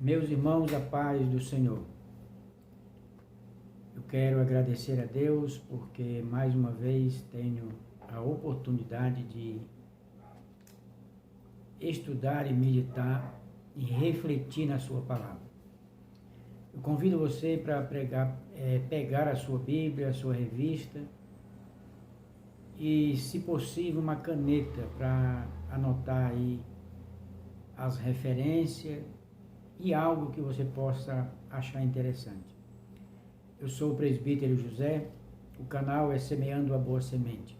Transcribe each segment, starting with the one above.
Meus irmãos, a paz do Senhor. Eu quero agradecer a Deus porque mais uma vez tenho a oportunidade de estudar e meditar e refletir na sua palavra. Eu convido você para pegar a sua Bíblia, a sua revista e, se possível, uma caneta para anotar aí as referências e algo que você possa achar interessante. Eu sou o presbítero José, o canal é Semeando a Boa Semente.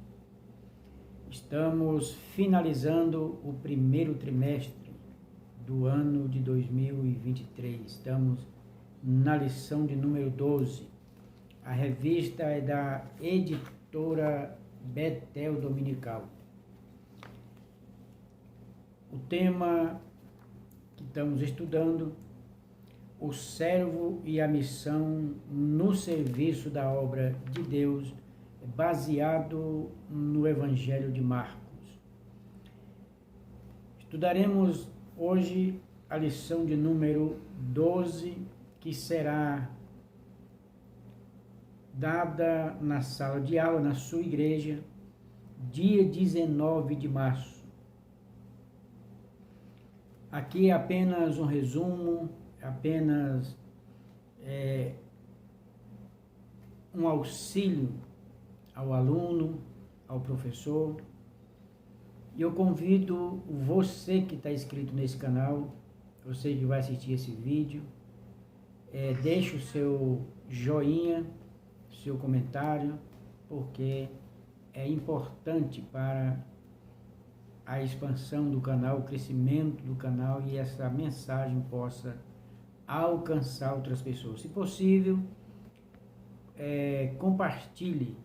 Estamos finalizando o primeiro trimestre do ano de 2023. Estamos na lição de número 12. A revista é da editora Betel Dominical. O tema que estamos estudando, o servo e a missão no serviço da obra de Deus, baseado no Evangelho de Marcos. Estudaremos hoje a lição de número 12, que será dada na sala de aula, na sua igreja, dia 19 de março. Aqui é apenas um resumo, apenas um auxílio ao aluno, ao professor. E eu convido você que está inscrito nesse canal, você que vai assistir esse vídeo, deixe o seu joinha, seu comentário, porque é importante para a expansão do canal, o crescimento do canal, e essa mensagem possa alcançar outras pessoas. Se possível, compartilhe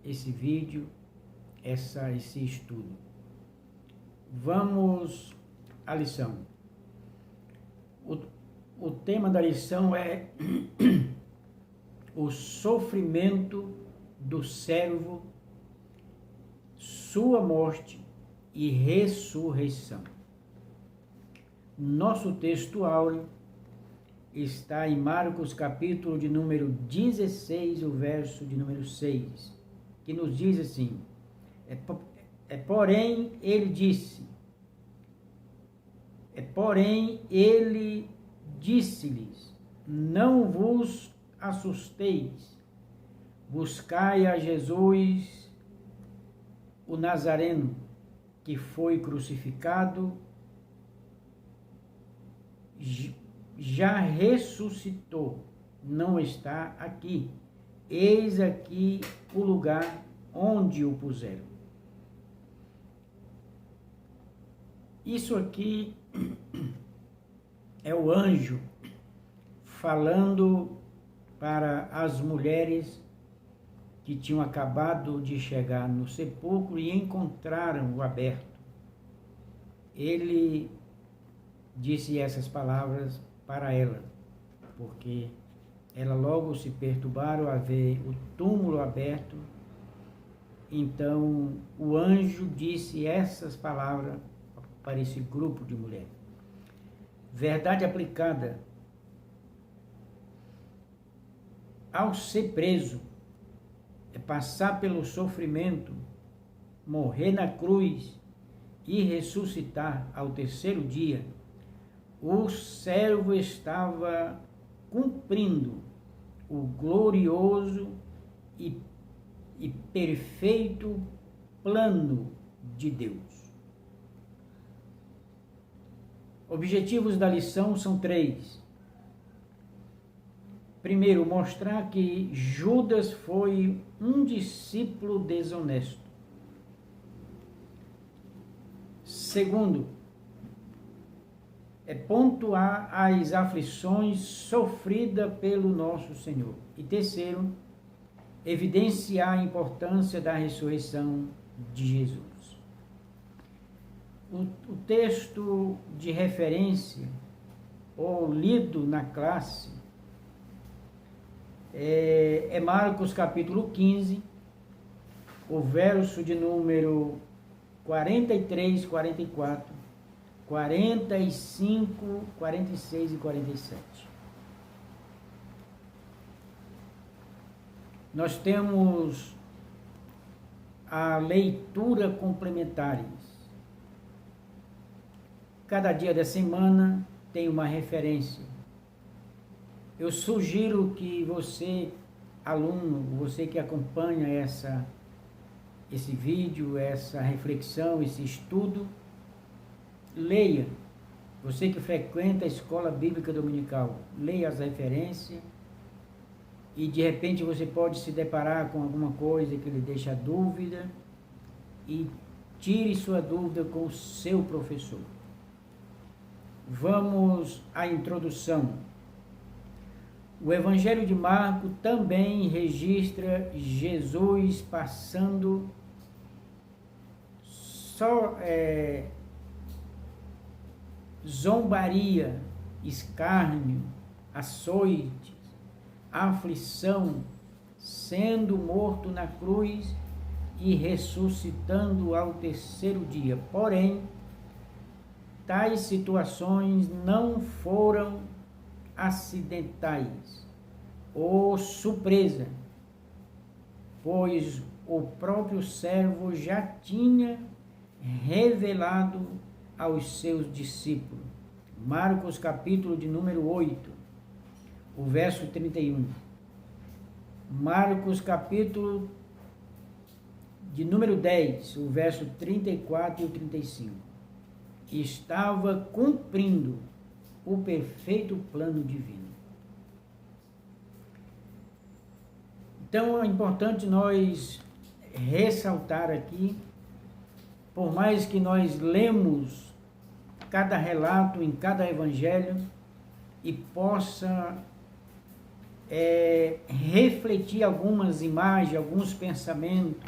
esse vídeo, esse estudo. Vamos à lição. O tema da lição é o sofrimento do servo, sua morte e ressurreição. Nosso texto áureo está em Marcos capítulo de número 16, o verso de número 6, que nos diz assim: porém ele disse-lhes, não vos assusteis, buscai a Jesus, o Nazareno, que foi crucificado, já ressuscitou, não está aqui. Eis aqui o lugar onde o puseram. Isso aqui é o anjo falando para as mulheres que tinham acabado de chegar no sepulcro e encontraram o aberto. Ele disse essas palavras para ela, porque ela logo se perturbaram a ver o túmulo aberto. Então o anjo disse essas palavras para esse grupo de mulheres. Verdade aplicada. Ao ser preso, passar pelo sofrimento, morrer na cruz e ressuscitar ao terceiro dia, o servo estava cumprindo o glorioso e perfeito plano de Deus. Objetivos da lição são 3. Primeiro, mostrar que Judas foi um discípulo desonesto. Segundo, pontuar as aflições sofridas pelo nosso Senhor. E terceiro, evidenciar a importância da ressurreição de Jesus. O texto de referência, ou lido na classe, é Marcos capítulo 15, o verso de número 43, 44, 45, 46 e 47. Nós temos a leitura complementares. Cada dia da semana tem uma referência. Eu sugiro que você, aluno, você que acompanha esse vídeo, essa reflexão, esse estudo, leia. Você que frequenta a escola bíblica dominical, leia as referências e de repente você pode se deparar com alguma coisa que lhe deixa dúvida e tire sua dúvida com o seu professor. Vamos à introdução. O Evangelho de Marcos também registra Jesus passando zombaria, escárnio, açoites, aflição, sendo morto na cruz e ressuscitando ao terceiro dia. Porém, tais situações não foram acidentais ou surpresa, pois o próprio servo já tinha revelado aos seus discípulos. Marcos capítulo de número 8, o verso 31. Marcos capítulo de número 10, o verso 34 e o 35. Estava cumprindo o perfeito plano divino. Então é importante nós ressaltar aqui, por mais que nós lemos cada relato em cada evangelho e possa refletir algumas imagens, alguns pensamentos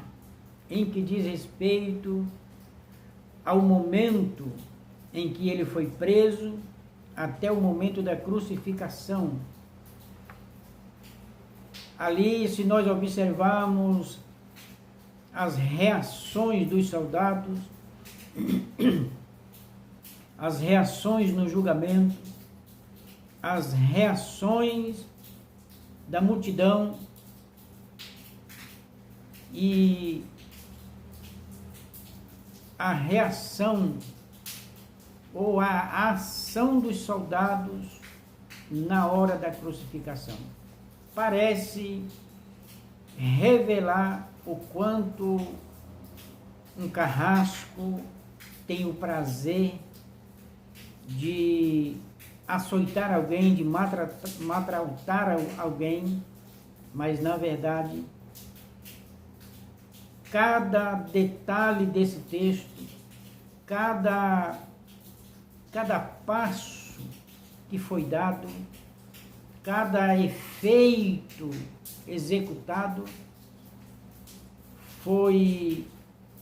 em que diz respeito ao momento em que ele foi preso até o momento da crucificação. Ali, se nós observarmos as reações dos soldados, as reações no julgamento, as reações da multidão e a reação ou a ação dos soldados na hora da crucificação. Parece revelar o quanto um carrasco tem o prazer de açoitar alguém, de maltratar alguém, mas na verdade, cada detalhe desse texto, cada passo que foi dado, cada efeito executado foi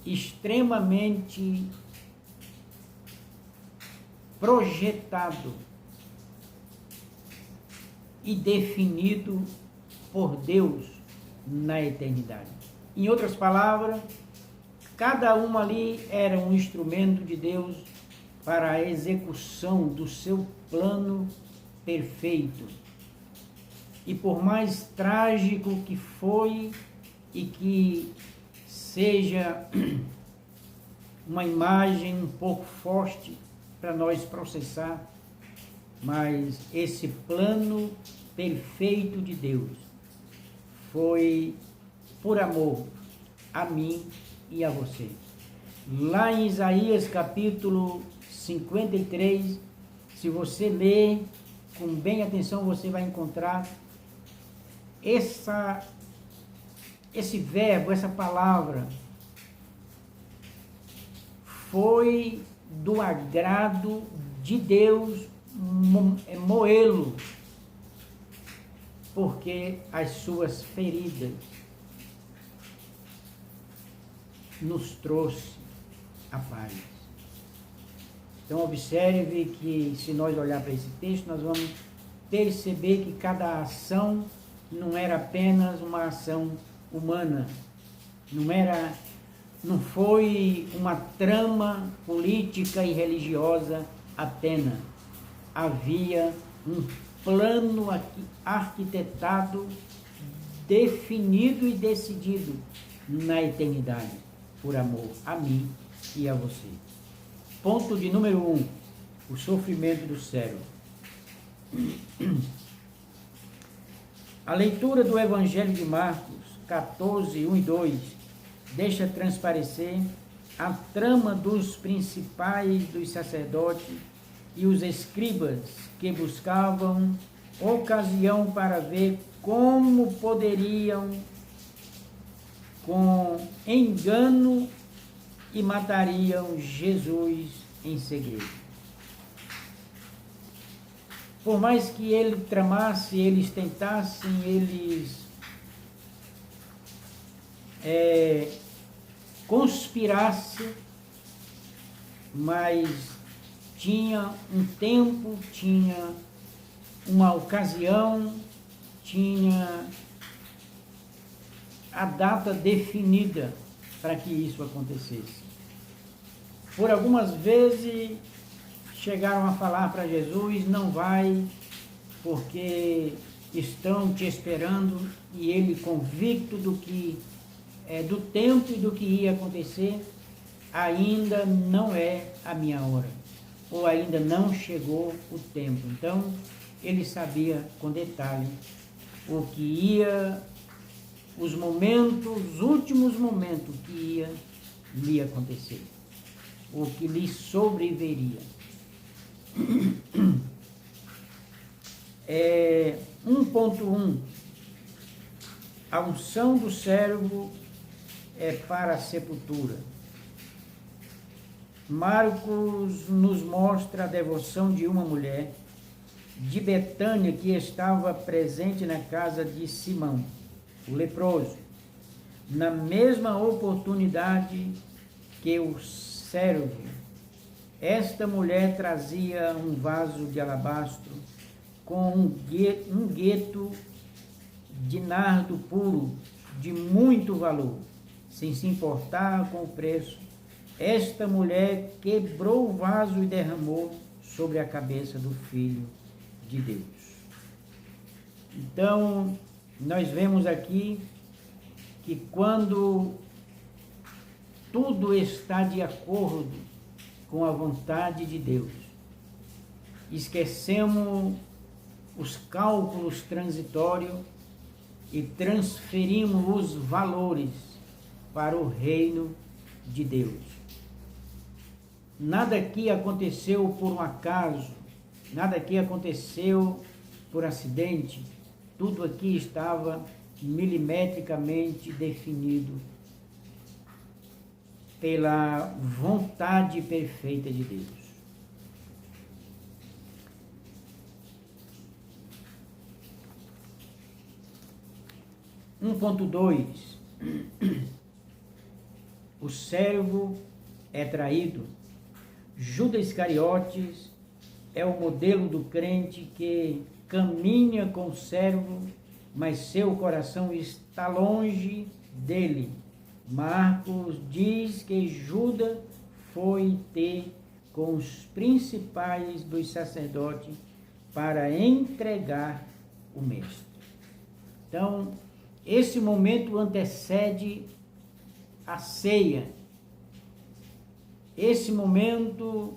extremamente projetado e definido por Deus na eternidade. Em outras palavras, cada um ali era um instrumento de Deus para a execução do seu plano perfeito. E por mais trágico que foi e que seja uma imagem um pouco forte para nós processar, mas esse plano perfeito de Deus foi por amor a mim e a você. Lá em Isaías capítulo 53, se você ler com bem atenção, você vai encontrar esse verbo, essa palavra, foi do agrado de Deus moê-lo, porque as suas feridas nos trouxe a paz. Então observe que se nós olhar para esse texto, nós vamos perceber que cada ação não era apenas uma ação humana, não foi uma trama política e religiosa Atena, havia um plano arquitetado, definido e decidido na eternidade, por amor a mim e a você. Ponto de número 1, o sofrimento do servo. A leitura do Evangelho de Marcos 14, 1 e 2 deixa transparecer a trama dos principais dos sacerdotes e os escribas que buscavam ocasião para ver como poderiam, com engano, e matariam Jesus em segredo. Por mais que ele tramasse, eles tentassem, eles conspirassem, mas tinha um tempo, tinha uma ocasião, tinha a data definida para que isso acontecesse. Por algumas vezes chegaram a falar para Jesus: não vai, porque estão te esperando, e ele, convicto do tempo e do que ia acontecer: ainda não é a minha hora, ou ainda não chegou o tempo. Então ele sabia com detalhe o que ia, os últimos momentos que ia lhe acontecer, o que lhe sobreviria. 1.1 A unção do servo é para a sepultura. Marcos nos mostra a devoção de uma mulher de Betânia que estava presente na casa de Simão, o leproso, na mesma oportunidade que o servo. Esta mulher trazia um vaso de alabastro com um gueto de nardo puro de muito valor, sem se importar com o preço. Esta mulher quebrou o vaso e derramou sobre a cabeça do Filho de Deus. Então, nós vemos aqui que quando tudo está de acordo com a vontade de Deus, esquecemos os cálculos transitórios e transferimos os valores para o reino de Deus. Nada aqui aconteceu por um acaso, nada aqui aconteceu por acidente, tudo aqui estava milimetricamente definido pela vontade perfeita de Deus. Ponto 2. O servo é traído. Judas Iscariotes é o modelo do crente que caminha com o servo, mas seu coração está longe dele. Marcos diz que Judas foi ter com os principais dos sacerdotes para entregar o mestre. Então, esse momento antecede a ceia. Esse momento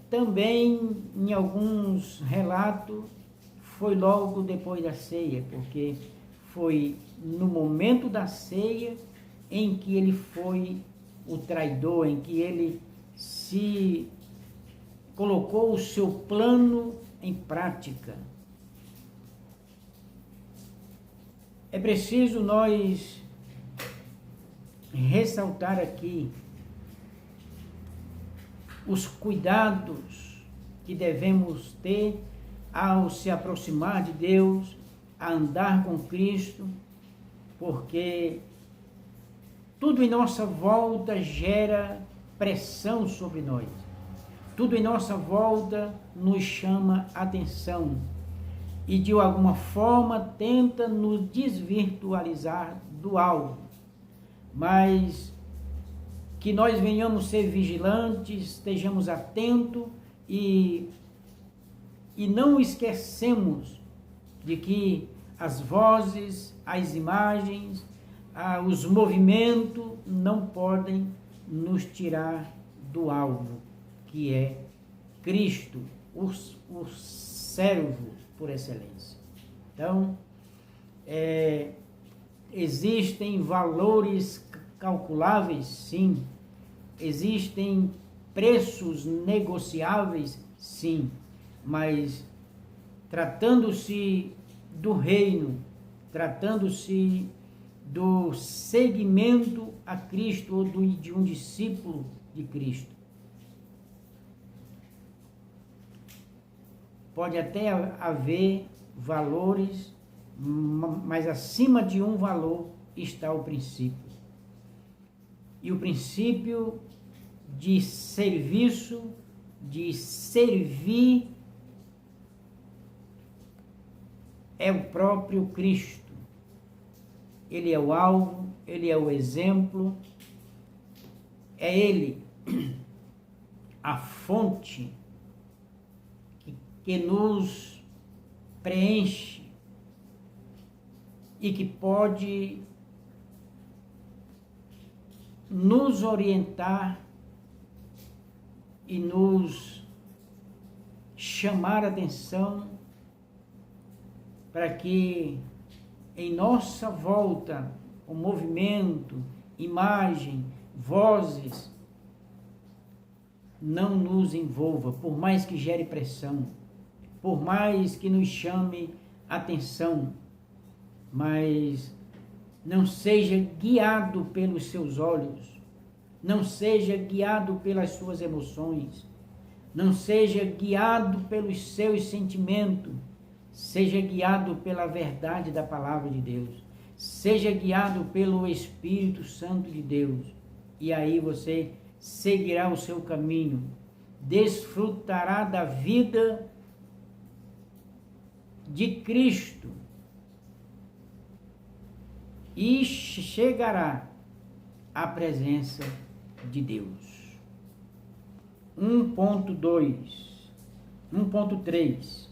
também, em alguns relatos, foi logo depois da ceia, porque foi no momento da ceia em que ele foi o traidor, em que ele se colocou o seu plano em prática. É preciso nós ressaltar aqui os cuidados que devemos ter ao se aproximar de Deus, a andar com Cristo, porque tudo em nossa volta gera pressão sobre nós. Tudo em nossa volta nos chama atenção e de alguma forma tenta nos desvirtualizar do alvo. Mas que nós venhamos ser vigilantes, estejamos atentos e não esquecemos de que as vozes, as imagens, os movimentos não podem nos tirar do alvo, que é Cristo, o servo por excelência. Então, existem valores calculáveis, sim. Existem preços negociáveis, sim. Mas, tratando-se do reino, tratando-se do seguimento a Cristo ou de um discípulo de Cristo, pode até haver valores, mas acima de um valor está o princípio. E o princípio de serviço, de servir, é o próprio Cristo. Ele é o alvo, ele é o exemplo, é ele a fonte que nos preenche e que pode nos orientar e nos chamar a atenção para que em nossa volta o movimento, imagem, vozes não nos envolva, por mais que gere pressão, por mais que nos chame atenção, mas não seja guiado pelos seus olhos, não seja guiado pelas suas emoções, não seja guiado pelos seus sentimentos, seja guiado pela verdade da palavra de Deus, seja guiado pelo Espírito Santo de Deus, e aí você seguirá o seu caminho, desfrutará da vida de Cristo e chegará à presença de Deus. 1.3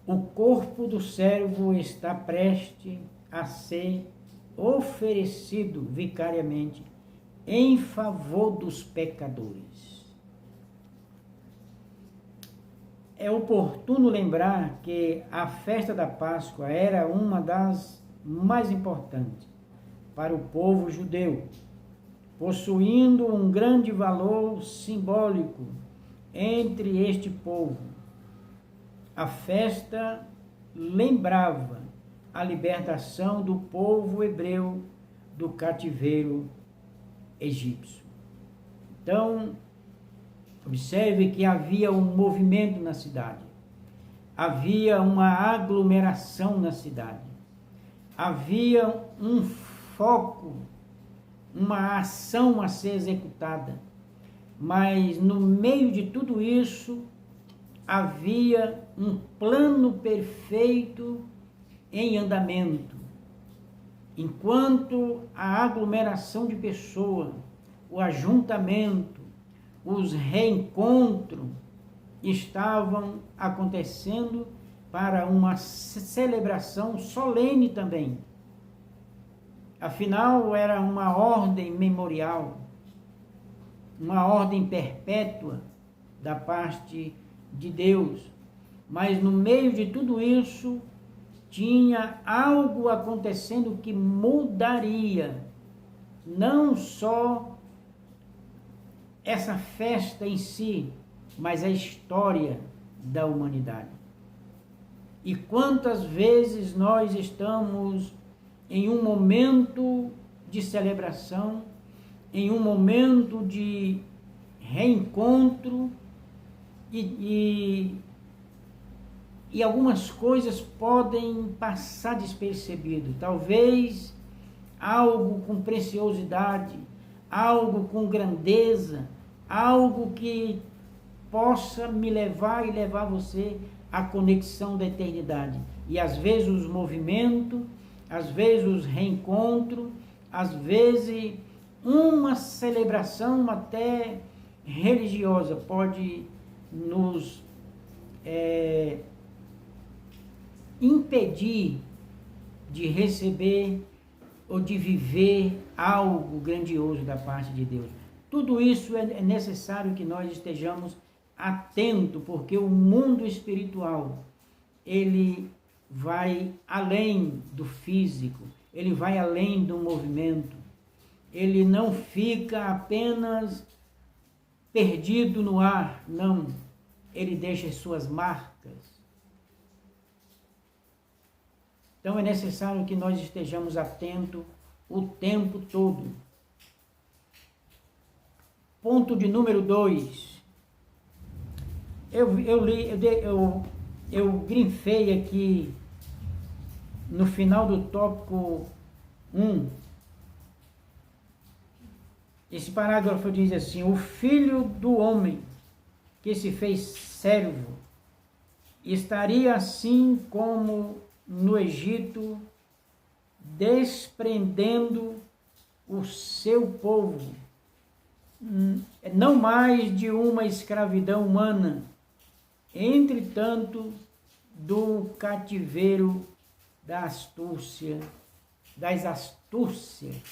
O corpo do servo está prestes a ser oferecido vicariamente em favor dos pecadores. É oportuno lembrar que a festa da Páscoa era uma das mais importantes para o povo judeu, possuindo um grande valor simbólico entre este povo. A festa lembrava a libertação do povo hebreu do cativeiro egípcio. Então, observe que havia um movimento na cidade, havia uma aglomeração na cidade, havia um foco, uma ação a ser executada, mas no meio de tudo isso havia um plano perfeito em andamento. Enquanto a aglomeração de pessoas, o ajuntamento, os reencontros estavam acontecendo para uma celebração solene também. Afinal, era uma ordem memorial, uma ordem perpétua da parte de Deus. Mas no meio de tudo isso, tinha algo acontecendo que mudaria não só essa festa em si, mas a história da humanidade. E quantas vezes nós estamos em um momento de celebração, em um momento de reencontro e algumas coisas podem passar despercebido. Talvez algo com preciosidade, algo com grandeza, algo que possa me levar e levar você à conexão da eternidade. E às vezes os movimentos, às vezes os reencontros, às vezes uma celebração até religiosa pode nos impedir de receber ou de viver algo grandioso da parte de Deus. Tudo isso é necessário que nós estejamos atentos, porque o mundo espiritual, ele vai além do físico, ele vai além do movimento, ele não fica apenas perdido no ar, não, ele deixa as suas marcas. Então é necessário que nós estejamos atentos o tempo todo. Ponto de número 2. Eu grifei aqui no final do tópico 1. Esse parágrafo diz assim: o filho do homem que se fez servo estaria assim como no Egito, desprendendo o seu povo, não mais de uma escravidão humana, entretanto, do cativeiro das astúcias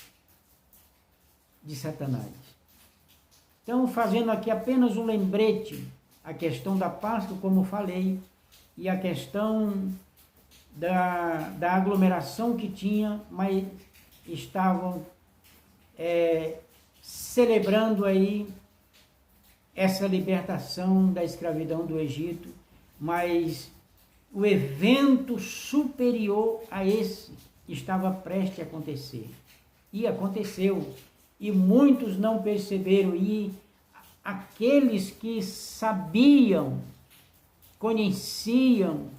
de Satanás. Então, fazendo aqui apenas um lembrete, a questão da Páscoa, como falei, e a questão da aglomeração que tinha, mas estavam celebrando aí essa libertação da escravidão do Egito, mas o evento superior a esse estava prestes a acontecer. E aconteceu. E muitos não perceberam. E aqueles que sabiam, conheciam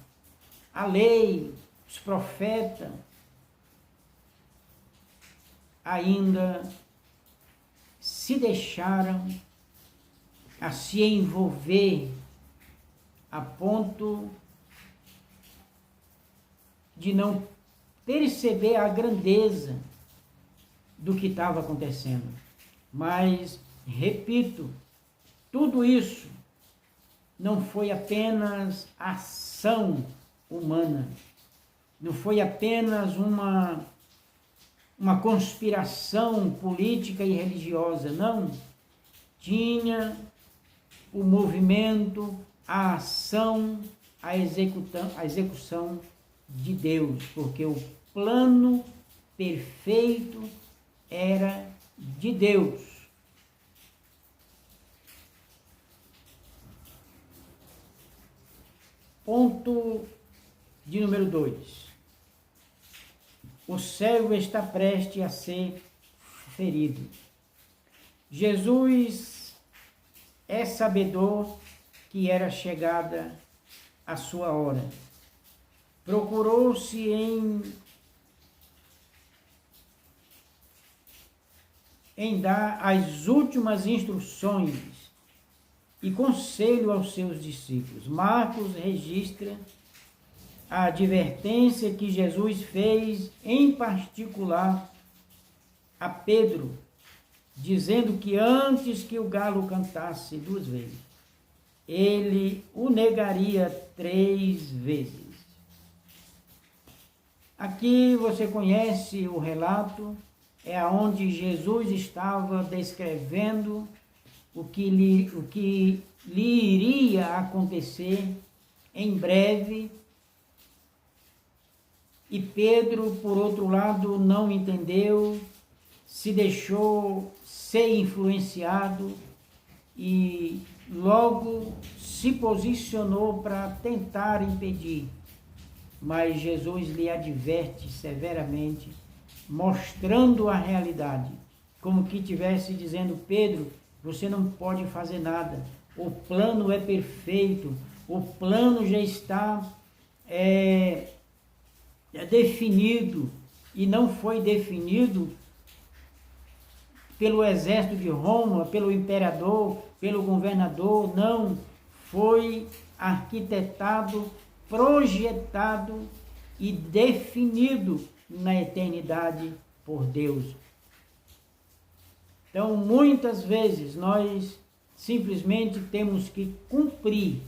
a lei, os profetas, ainda se deixaram a se envolver a ponto de não perceber a grandeza do que estava acontecendo. Mas, repito, tudo isso não foi apenas ação humana, não foi apenas uma conspiração política e religiosa, não. Tinha o movimento, a ação, a execução de Deus, porque o plano perfeito era de Deus. Ponto de número 2. O servo está prestes a ser ferido. Jesus é sabedor que era chegada a sua hora. Procurou-se em dar as últimas instruções e conselho aos seus discípulos. Marcos registra a advertência que Jesus fez, em particular, a Pedro, dizendo que antes que o galo cantasse 2 vezes, ele o negaria 3 vezes. Aqui você conhece o relato, é onde Jesus estava descrevendo o que lhe iria acontecer em breve. E Pedro, por outro lado, não entendeu, se deixou ser influenciado e logo se posicionou para tentar impedir. Mas Jesus lhe adverte severamente, mostrando a realidade, como que estivesse dizendo: Pedro, você não pode fazer nada, o plano é perfeito, o plano já está definido, e não foi definido pelo exército de Roma, pelo imperador, pelo governador, não, foi arquitetado, projetado e definido na eternidade por Deus. Então, muitas vezes, nós simplesmente temos que cumprir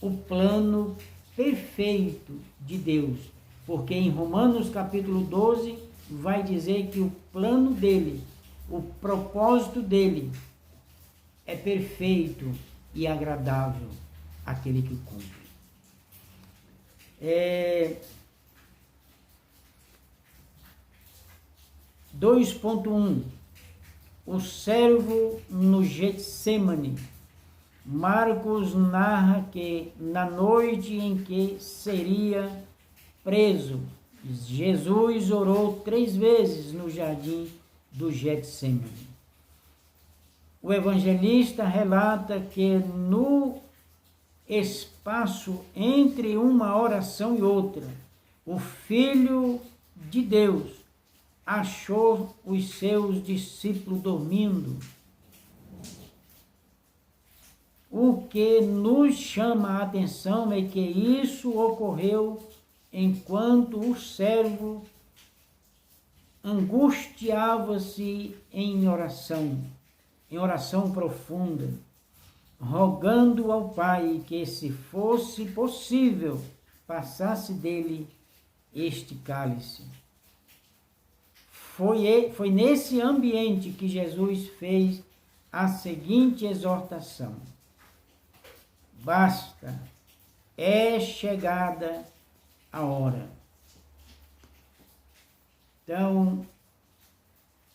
o plano perfeito de Deus, porque em Romanos capítulo 12 vai dizer que o plano dele, o propósito dele é perfeito e agradável àquele que o cumpre. 2.1 O servo no Getsêmani. Marcos narra que na noite em que seria preso, Jesus orou 3 vezes no jardim do Getsêmani. O evangelista relata que no espaço entre uma oração e outra, o Filho de Deus achou os seus discípulos dormindo. O que nos chama a atenção é que isso ocorreu enquanto o servo angustiava-se em oração profunda, rogando ao Pai que, se fosse possível, passasse dele este cálice. Foi nesse ambiente que Jesus fez a seguinte exortação: basta, é chegada a hora. Então,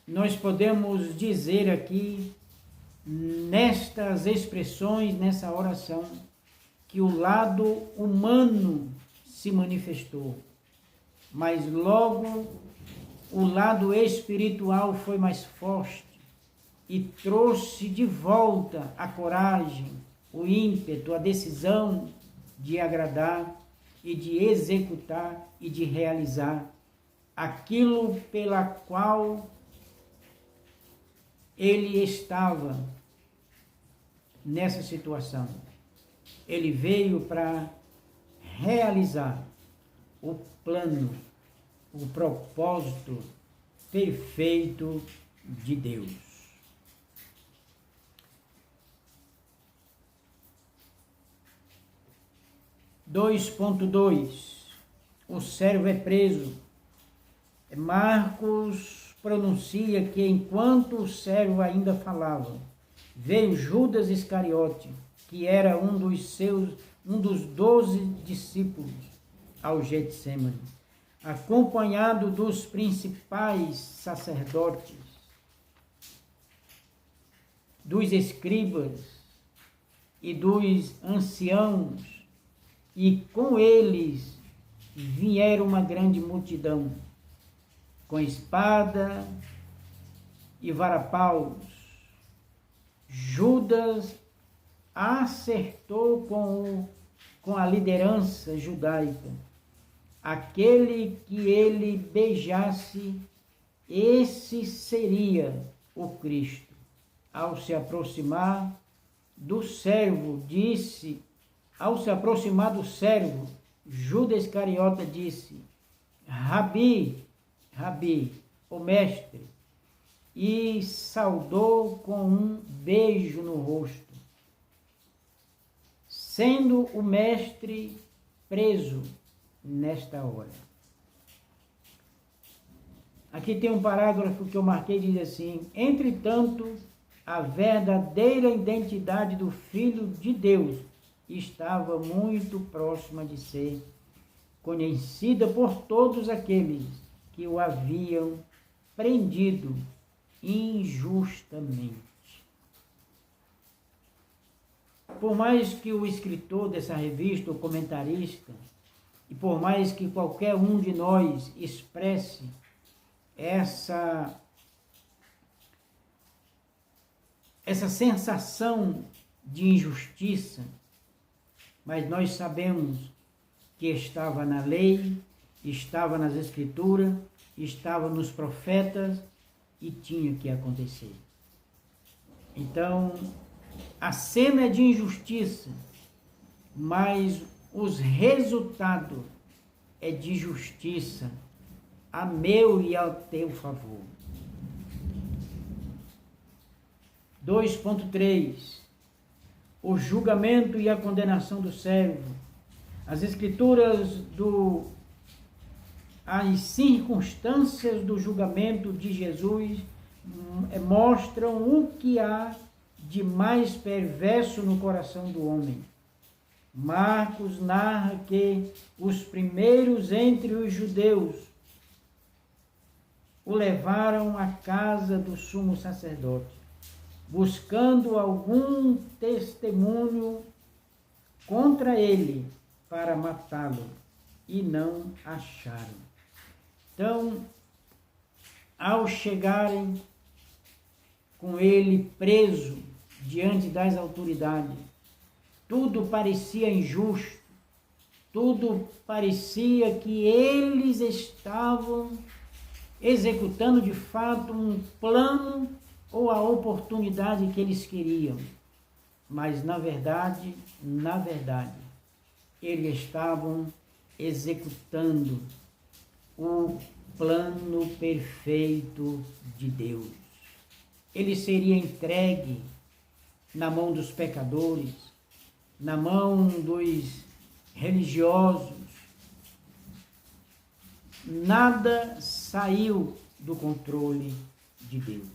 nós podemos dizer aqui, nestas expressões, nessa oração, que o lado humano se manifestou, mas logo o lado espiritual foi mais forte e trouxe de volta a coragem, o ímpeto, a decisão de agradar e de executar e de realizar aquilo pela qual ele estava nessa situação. Ele veio para realizar o plano, o propósito perfeito de Deus. O servo é preso. Marcos pronuncia que enquanto o servo ainda falava, veio Judas Iscariote, que era um dos 12 discípulos, ao Getsêmani, acompanhado dos principais sacerdotes, dos escribas e dos anciãos, e com eles vieram uma grande multidão, com espada e varapaus. Judas acertou com a liderança judaica. Aquele que ele beijasse, esse seria o Cristo. Ao se aproximar do servo, Judas Iscariote disse: Rabi, o mestre, e saudou com um beijo no rosto. Sendo o mestre preso nesta hora. Aqui tem um parágrafo que eu marquei, diz assim: entretanto, a verdadeira identidade do Filho de Deus estava muito próxima de ser conhecida por todos aqueles que o haviam prendido injustamente. Por mais que o escritor dessa revista, o comentarista, e por mais que qualquer um de nós expresse essa sensação de injustiça, mas nós sabemos que estava na lei, estava nas escrituras, estava nos profetas e tinha que acontecer. Então, a cena é de injustiça, mas os resultados é de justiça a meu e ao teu favor. 2.3 O julgamento e a condenação do servo. As escrituras as circunstâncias do julgamento de Jesus mostram o que há de mais perverso no coração do homem. Marcos narra que os primeiros entre os judeus o levaram à casa do sumo sacerdote, buscando algum testemunho contra ele para matá-lo, e não acharam. Então, ao chegarem com ele preso diante das autoridades, tudo parecia injusto, tudo parecia que eles estavam executando de fato um plano ou a oportunidade que eles queriam. Mas na verdade, eles estavam executando o plano perfeito de Deus. Ele seria entregue na mão dos pecadores, na mão dos religiosos. Nada saiu do controle de Deus.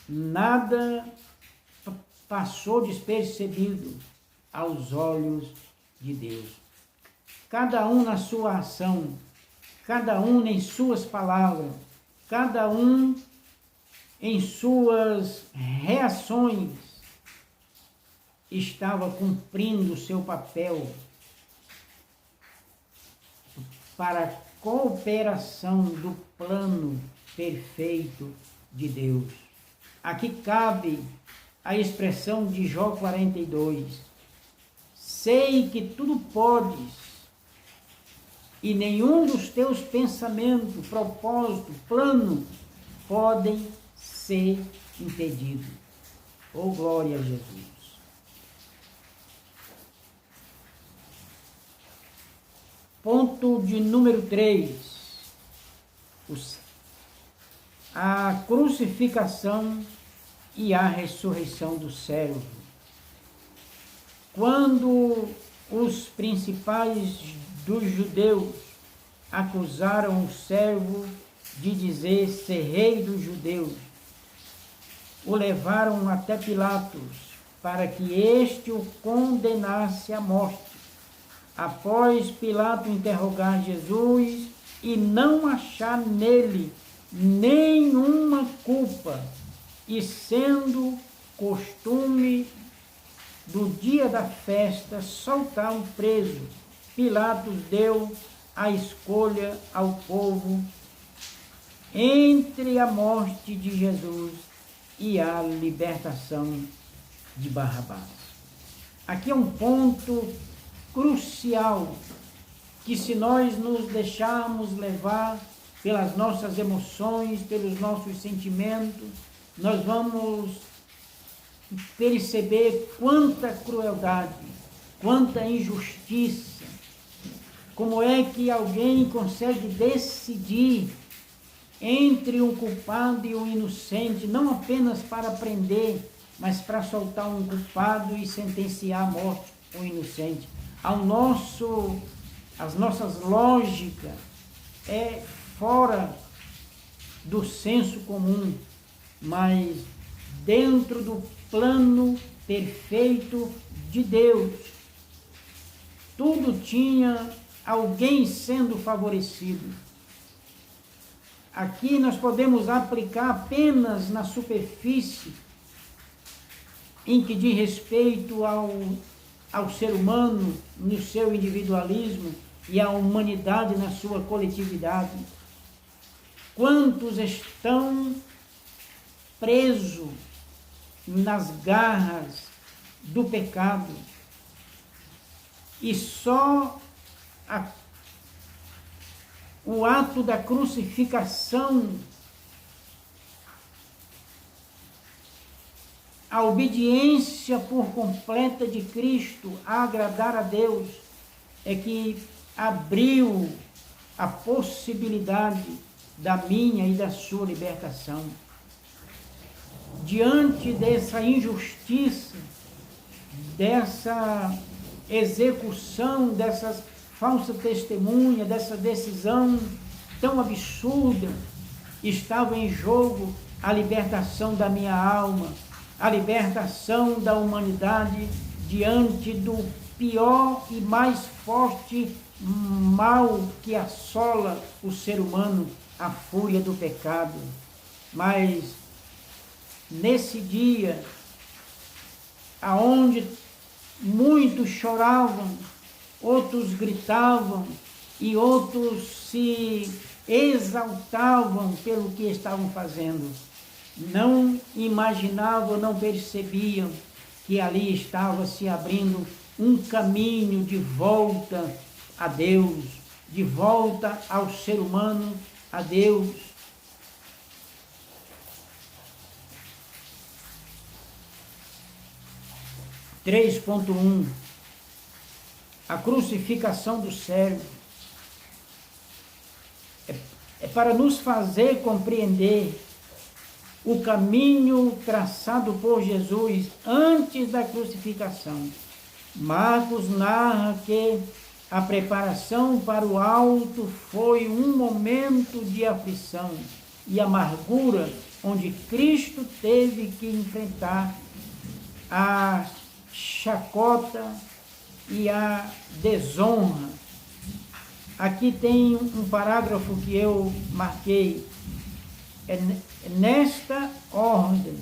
Nada passou despercebido aos olhos de Deus. Cada um na sua ação, cada um em suas palavras, cada um em suas reações, estava cumprindo o seu papel para a cooperação do plano perfeito de Deus. Aqui cabe a expressão de Jó 42. Sei que tudo podes, e nenhum dos teus pensamentos, propósito, plano, podem ser impedidos. Oh, glória a Jesus! Ponto de número 3. A crucificação e a ressurreição do servo. Quando os principais dos judeus acusaram o servo de dizer ser rei dos judeus, o levaram até Pilatos para que este o condenasse à morte. Após Pilato interrogar Jesus e não achar nele nenhuma culpa, e sendo costume do dia da festa soltar um preso, Pilatos deu a escolha ao povo entre a morte de Jesus e a libertação de Barrabás. Aqui é um ponto crucial, que se nós nos deixarmos levar pelas nossas emoções, pelos nossos sentimentos, nós vamos perceber quanta crueldade, quanta injustiça. Como é que alguém consegue decidir entre um culpado e um inocente, não apenas para prender, mas para soltar um culpado e sentenciar à morte um inocente? As nossas lógicas é fora do senso comum, mas dentro do plano perfeito de Deus. Tudo tinha alguém sendo favorecido. Aqui nós podemos aplicar apenas na superfície, em que diz respeito ao ser humano no seu individualismo e à humanidade na sua coletividade. Quantos estão presos nas garras do pecado e só o ato da crucificação, a obediência por completa de Cristo a agradar a Deus, é que abriu a possibilidade da minha e da sua libertação. diante dessa injustiça, dessa execução, dessas falsas testemunhas, dessa decisão tão absurda, estava em jogo a libertação da minha alma, a libertação da humanidade diante do pior e mais forte mal que assola o ser humano, a fúria do pecado. Mas nesse dia, aonde muitos choravam, outros gritavam e outros se exaltavam pelo que estavam fazendo, não imaginavam, não percebiam que ali estava se abrindo um caminho de volta a Deus, de volta ao ser humano, a Deus. Três ponto 1. A crucificação do servo é para nos fazer compreender o caminho traçado por Jesus antes da crucificação. Marcos narra que a preparação para o alto foi um momento de aflição e amargura, onde Cristo teve que enfrentar a chacota e a desonra. Aqui tem um parágrafo que eu marquei. É nesta ordem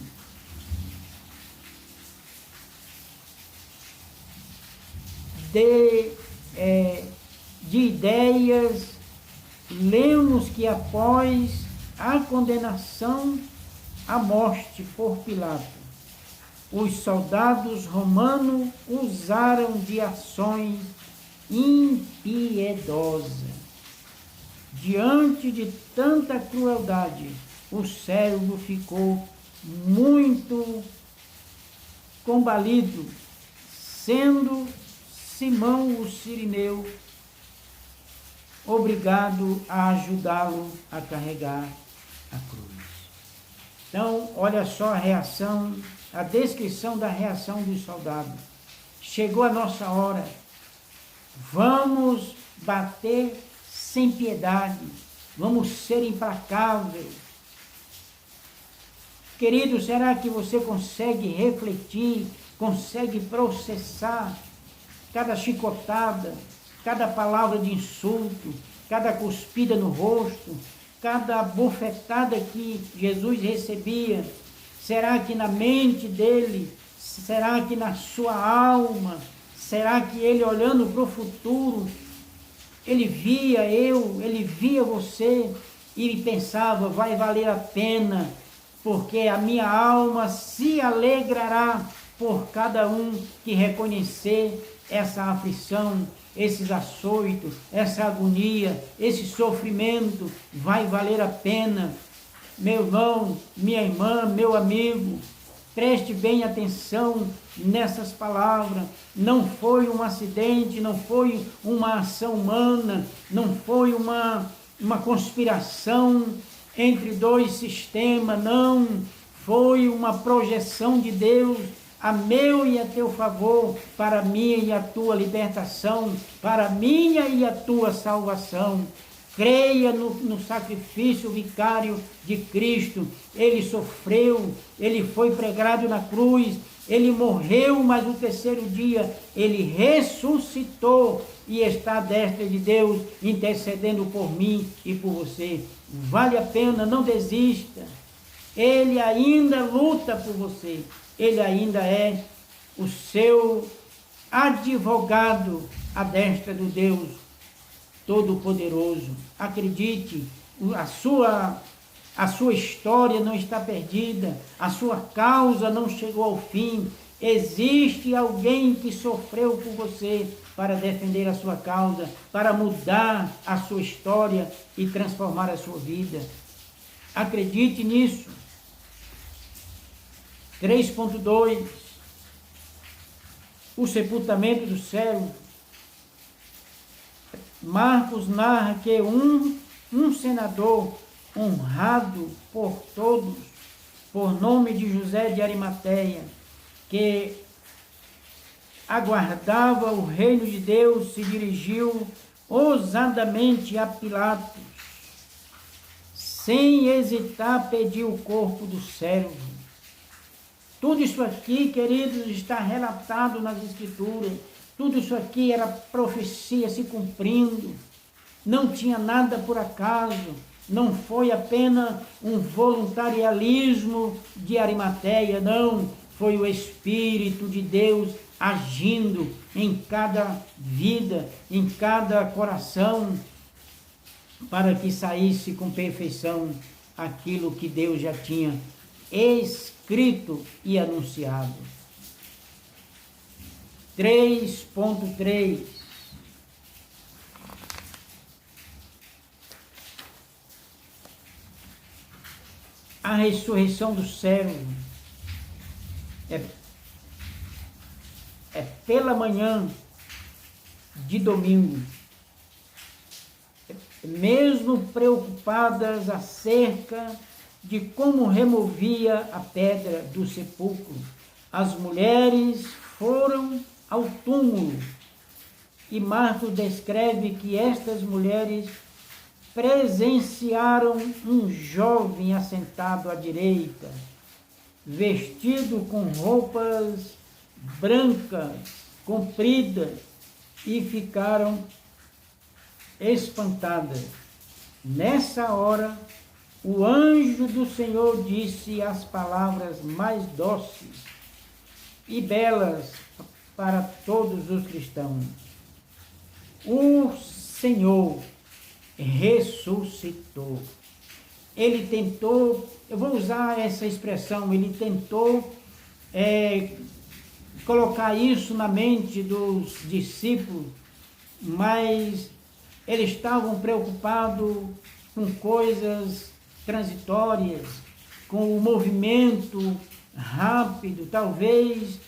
de ideias, lemos que após a condenação à morte por Pilato, os soldados romanos usaram de ações impiedosas. Diante de tanta crueldade, o servo ficou muito combalido, sendo Simão o Cirineu obrigado a ajudá-lo a carregar a cruz. Então, olha só a reação, a descrição da reação dos soldados. Chegou a nossa hora, vamos bater sem piedade, vamos ser implacáveis. Querido, será que você consegue refletir, consegue processar cada chicotada, cada palavra de insulto, cada cuspida no rosto, cada bofetada que Jesus recebia? Será que na mente dele, será que na sua alma, será que ele olhando para o futuro, ele via você e pensava, vai valer a pena, porque a minha alma se alegrará por cada um que reconhecer essa aflição, esses açoitos, essa agonia, esse sofrimento, vai valer a pena. Meu irmão, minha irmã, meu amigo, preste bem atenção nessas palavras. Não foi um acidente, não foi uma ação humana, não foi uma conspiração entre dois sistemas, não. Foi uma projeção de Deus a meu e a teu favor, para a minha e a tua libertação, para a minha e a tua salvação. Creia no sacrifício vicário de Cristo. Ele sofreu, ele foi pregado na cruz, ele morreu, mas no terceiro dia ele ressuscitou e está à destra de Deus, intercedendo por mim e por você. Vale a pena, não desista. Ele ainda luta por você. Ele ainda é o seu advogado à destra do Deus Todo-Poderoso. Acredite, a sua história não está perdida, a sua causa não chegou ao fim. Existe alguém que sofreu por você para defender a sua causa, para mudar a sua história e transformar a sua vida. Acredite nisso. 3.2. O sepultamento do servo. Marcos narra que um senador honrado por todos por nome de José de Arimateia, que aguardava o reino de Deus, se dirigiu ousadamente a Pilatos, sem hesitar pediu o corpo do servo. Tudo isso aqui, queridos, está relatado nas Escrituras. Tudo isso aqui era profecia se cumprindo. Não tinha nada por acaso. Não foi apenas um voluntarialismo de Arimateia, não. Foi o Espírito de Deus agindo em cada vida, em cada coração, para que saísse com perfeição aquilo que Deus já tinha escrito e anunciado. 3.3 A ressurreição do servo é pela manhã de domingo. Mesmo preocupadas acerca de como removia a pedra do sepulcro, as mulheres foram ao túmulo. E Marcos descreve que estas mulheres presenciaram um jovem assentado à direita, vestido com roupas brancas, compridas, e ficaram espantadas. Nessa hora, o anjo do Senhor disse as palavras mais dóceis e belas para todos os cristãos: o Senhor ressuscitou. Ele tentou, eu vou usar essa expressão, ele tentou colocar isso na mente dos discípulos, mas eles estavam preocupados com coisas transitórias, com o movimento rápido, talvez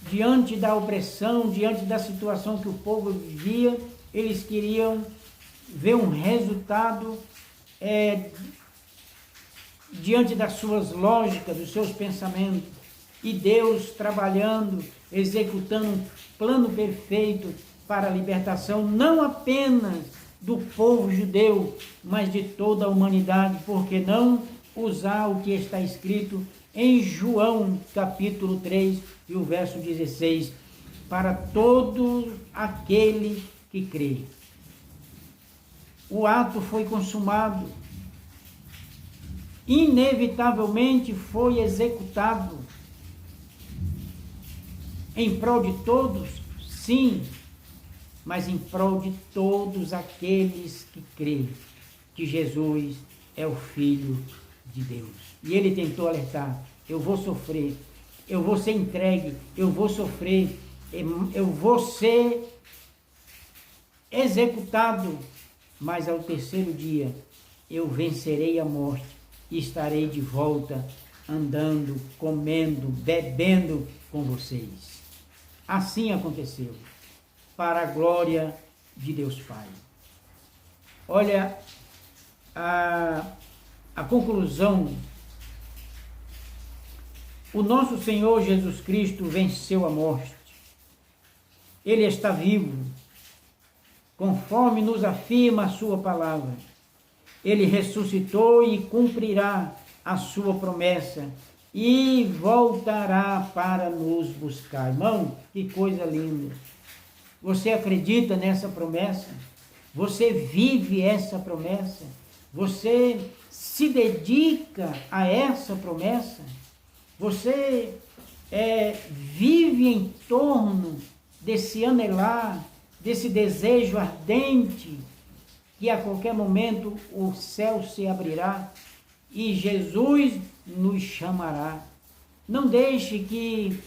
diante da opressão, diante da situação que o povo vivia, eles queriam ver um resultado diante das suas lógicas, dos seus pensamentos, e Deus trabalhando, executando um plano perfeito para a libertação, não apenas do povo judeu, mas de toda a humanidade. Por que não usar o que está escrito em João, capítulo 3, e o verso 16, para todo aquele que crê. O ato foi consumado, inevitavelmente foi executado. Em prol de todos, sim, mas em prol de todos aqueles que creem que Jesus é o Filho de Deus. E ele tentou alertar: eu vou sofrer, eu vou ser entregue, eu vou sofrer, eu vou ser executado, mas ao terceiro dia eu vencerei a morte e estarei de volta, andando, comendo, bebendo com vocês. Assim aconteceu, para a glória de Deus Pai. Olha, a conclusão: o nosso Senhor Jesus Cristo venceu a morte. Ele está vivo, conforme nos afirma a sua palavra. Ele ressuscitou e cumprirá a sua promessa e voltará para nos buscar. Irmão, que coisa linda! Você acredita nessa promessa? Você vive essa promessa? Você se dedica a essa promessa? Você vive em torno desse anelar, desse desejo ardente, que a qualquer momento o céu se abrirá e Jesus nos chamará. Não deixe que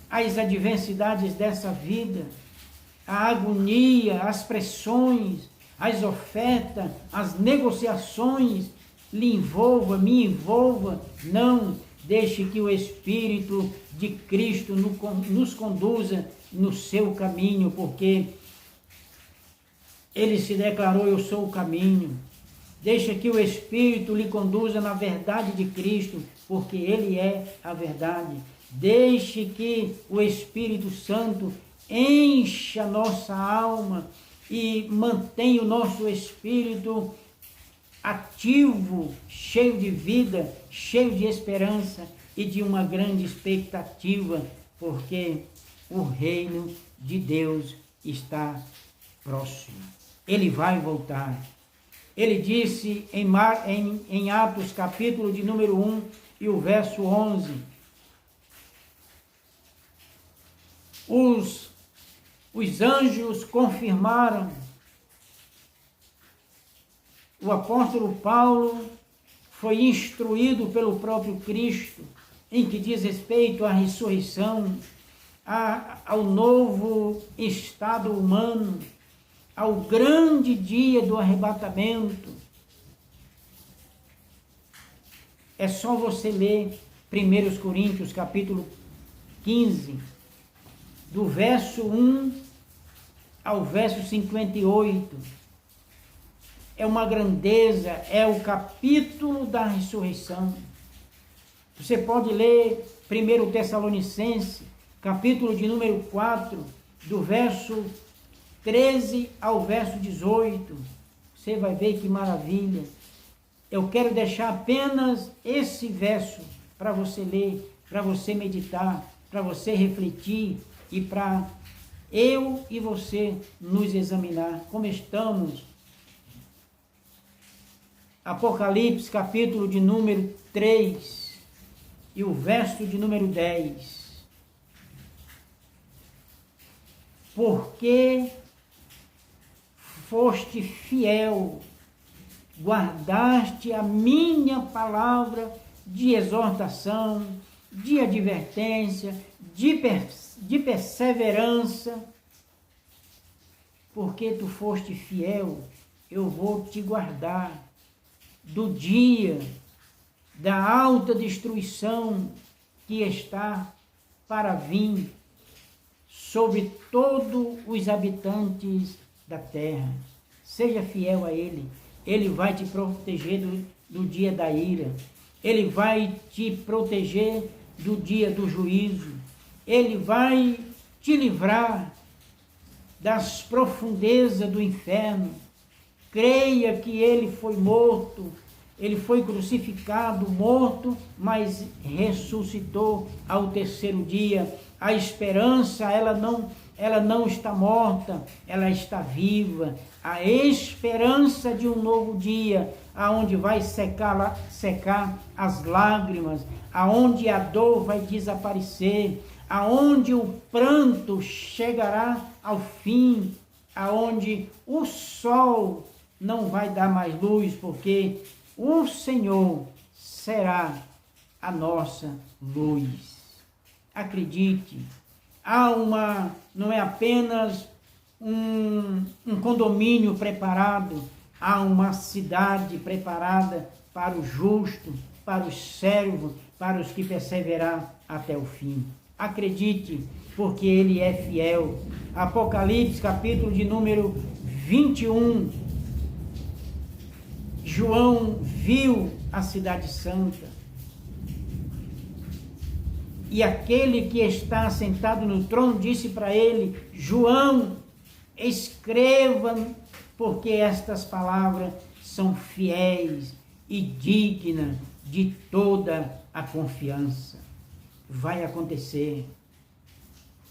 as adversidades dessa vida, a agonia, as pressões, as ofertas, as negociações lhe envolva, me envolva. Não deixe que o Espírito de Cristo nos conduza no seu caminho, porque ele se declarou: eu sou o caminho, Deixa que o Espírito lhe conduza na verdade de Cristo, porque Ele é a verdade. Deixe que o Espírito Santo encha nossa alma e mantenha o nosso espírito ativo, cheio de vida, cheio de esperança e de uma grande expectativa, porque o reino de Deus está próximo. Ele vai voltar. Ele disse em Atos, capítulo de número 1 e o verso 11, os anjos confirmaram. O apóstolo Paulo foi instruído pelo próprio Cristo em que diz respeito à ressurreição, ao novo estado humano, ao grande dia do arrebatamento. É só você ler 1 Coríntios, capítulo 15, do verso 1 ao verso 58. É uma grandeza, é o capítulo da ressurreição. Você pode ler 1 Tessalonicenses, capítulo de número 4, do verso 13 ao verso 18. Você vai ver que maravilha. Eu quero deixar apenas esse verso para você ler, para você meditar, para você refletir e para eu e você nos examinar como estamos. Apocalipse, capítulo de número 3 e o verso de número 10. Porque foste fiel, guardaste a minha palavra de exortação, de advertência, de perseverança. Porque tu foste fiel, eu vou te guardar do dia da alta destruição que está para vir sobre todos os habitantes da terra. Seja fiel a Ele. Ele vai te proteger do dia da ira. Ele vai te proteger do dia do juízo. Ele vai te livrar das profundezas do inferno. Creia que Ele foi morto, Ele foi crucificado, morto, mas ressuscitou ao terceiro dia. A esperança, ela não está morta, ela está viva. A esperança de um novo dia, aonde vai secar as lágrimas, aonde a dor vai desaparecer, aonde o pranto chegará ao fim, aonde o sol não vai dar mais luz, porque o Senhor será a nossa luz. Acredite, não é apenas um condomínio preparado, há uma cidade preparada para o justo, para os servos, para os que perseverar até o fim. Acredite, porque Ele é fiel. Apocalipse, capítulo de número 21. João viu a cidade santa. E aquele que está sentado no trono disse para ele: João, escreva, porque estas palavras são fiéis e dignas de toda a confiança. Vai acontecer.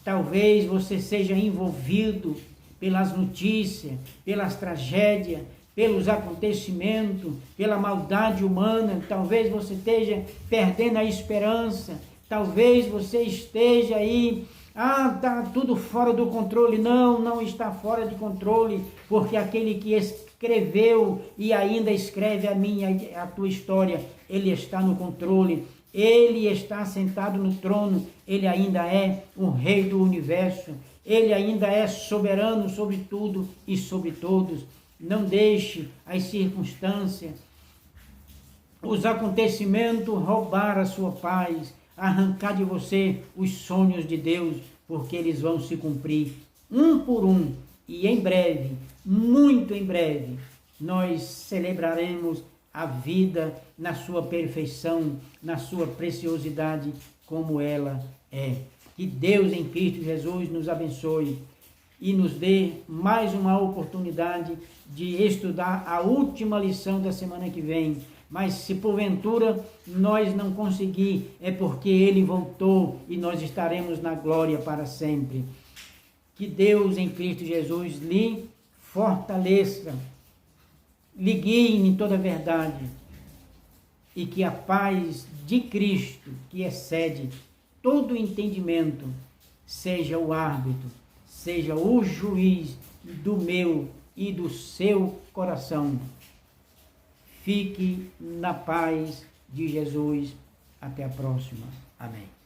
Talvez você seja envolvido pelas notícias, pelas tragédias, pelos acontecimentos, pela maldade humana. Talvez você esteja perdendo a esperança. Talvez você esteja aí, está tudo fora do controle. Não está fora de controle, porque aquele que escreveu e ainda escreve a tua história, Ele está no controle. Ele está sentado no trono, Ele ainda é o Rei do Universo, Ele ainda é soberano sobre tudo e sobre todos. Não deixe as circunstâncias, os acontecimentos roubar a sua paz, arrancar de você os sonhos de Deus, porque eles vão se cumprir um por um, e em breve, muito em breve, nós celebraremos a vida na sua perfeição, na sua preciosidade, como ela é. Que Deus em Cristo Jesus nos abençoe e nos dê mais uma oportunidade de estudar a última lição da semana que vem. Mas se porventura nós não conseguir, é porque Ele voltou e nós estaremos na glória para sempre. Que Deus em Cristo Jesus lhe fortaleça, lhe guie em toda a verdade, e que a paz de Cristo, que excede todo entendimento, seja o árbitro, seja o juiz do meu e do seu coração. Fique na paz de Jesus. Até a próxima. Amém.